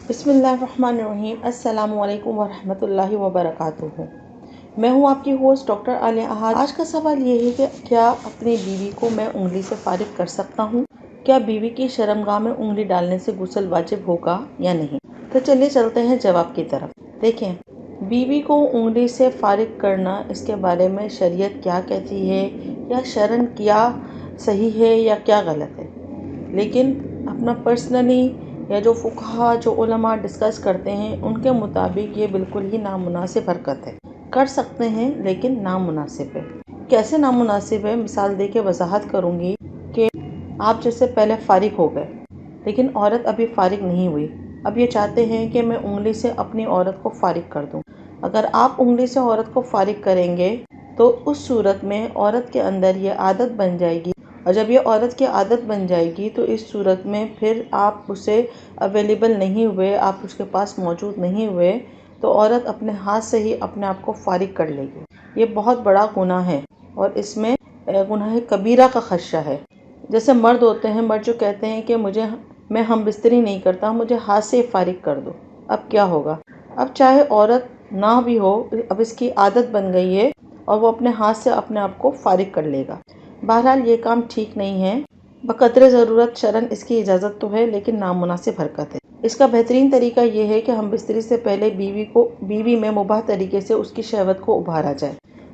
بسم اللہ الرحمن الرحیم۔ السلام علیکم ورحمۃ اللہ وبرکاتہ۔ میں ہوں آپ کی ہوسٹ ڈاکٹر عالیہ احد۔ آج کا سوال یہ ہے کہ کیا اپنی بیوی کو میں انگلی سے فارغ کر سکتا ہوں؟ کیا بیوی کی شرمگاہ میں انگلی ڈالنے سے غسل واجب ہوگا یا نہیں؟ تو چلیے چلتے ہیں جواب کی طرف۔ دیکھیں، بیوی کو انگلی سے فارغ کرنا، اس کے بارے میں شریعت کیا کہتی ہے، یا شرعاً کیا صحیح ہے یا کیا غلط ہے، لیکن اپنا پرسنلی یا جو فقہا، جو علماء ڈسکس کرتے ہیں، ان کے مطابق یہ بالکل ہی نامناسب حرکت ہے۔ کر سکتے ہیں لیکن نامناسب ہے۔ کیسے نامناسب ہے؟ مثال دے کے وضاحت کروں گی کہ آپ جیسے پہلے فارغ ہو گئے، لیکن عورت ابھی فارغ نہیں ہوئی، اب یہ چاہتے ہیں کہ میں انگلی سے اپنی عورت کو فارغ کر دوں۔ اگر آپ انگلی سے عورت کو فارغ کریں گے تو اس صورت میں عورت کے اندر یہ عادت بن جائے گی، اور جب یہ عورت کی عادت بن جائے گی تو اس صورت میں پھر آپ اسے اویلیبل نہیں ہوئے، آپ اس کے پاس موجود نہیں ہوئے، تو عورت اپنے ہاتھ سے ہی اپنے آپ کو فارغ کر لے گی۔ یہ بہت بڑا گناہ ہے، اور اس میں گناہ کبیرہ کا خدشہ ہے۔ جیسے مرد ہوتے ہیں، مرد جو کہتے ہیں کہ میں ہم بستری نہیں کرتا، مجھے ہاتھ سے فارغ کر دو، اب کیا ہوگا؟ اب چاہے عورت نہ بھی ہو، اب اس کی عادت بن گئی ہے اور وہ اپنے ہاتھ سے اپنے آپ کو فارغ کر لے گا۔ بہرحال یہ کام ٹھیک نہیں ہے، بقدر ضرورت شرعاً اس کی اجازت تو ہے، لیکن نامناسب حرکت ہے۔ اس کا بہترین طریقہ یہ ہے کہ ہم بستری سے پہلے بیوی میں مباح طریقے سے اس کی شہوت کو ابھارا جائے۔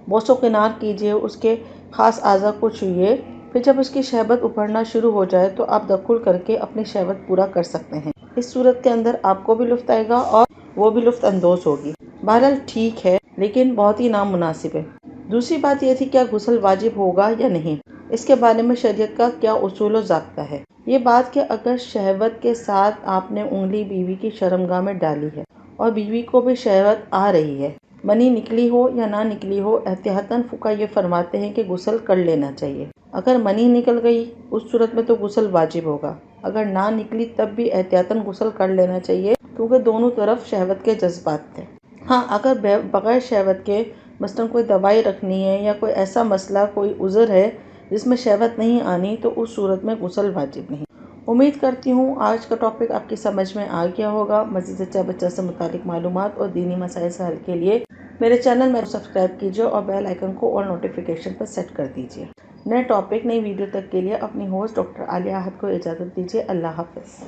بوس و کنار کیجیے، اس کے خاص اعضاء کو چھوئیے، پھر جب اس کی شہوت ابھرنا شروع ہو جائے تو آپ دخول کر کے اپنی شہوت پورا کر سکتے ہیں۔ اس صورت کے اندر آپ کو بھی لطف آئے گا اور وہ بھی لطف اندوز ہوگی۔ بہرحال ٹھیک ہے، لیکن بہت ہی نامناسب ہے۔ دوسری بات یہ تھی، کیا غسل واجب ہوگا یا نہیں؟ اس کے بارے میں شریعت کا کیا اصول و ضابطہ ہے؟ یہ بات کہ اگر شہوت کے ساتھ آپ نے انگلی بیوی کی شرمگاہ میں ڈالی ہے اور بیوی کو بھی شہوت آ رہی ہے، منی نکلی ہو یا نہ نکلی ہو، احتیاطاً فقہا یہ فرماتے ہیں کہ غسل کر لینا چاہیے۔ اگر منی نکل گئی اس صورت میں تو غسل واجب ہوگا، اگر نہ نکلی تب بھی احتیاطاً غسل کر لینا چاہیے، کیونکہ دونوں طرف شہوت کے جذبات تھے۔ ہاں، اگر بغیر شہوت کے مثلاً کوئی دوائی رکھنی ہے یا کوئی ایسا مسئلہ، کوئی عذر ہے جس میں شہوت نہیں آنی، تو اس صورت میں غسل واجب نہیں۔ امید کرتی ہوں آج کا ٹاپک آپ کی سمجھ میں آ گیا ہوگا۔ مزید زچہ بچہ سے متعلق معلومات اور دینی مسائل سے حل کے لیے میرے چینل میں سبسکرائب کیجیے اور بیل آئیکن کو اور نوٹیفیکیشن پر سیٹ کر دیجیے۔ نئے ٹاپک، نئی ویڈیو تک کے لیے اپنی ہوسٹ ڈاکٹر عالیہ احد کو اجازت دیجیے۔ اللہ حافظ۔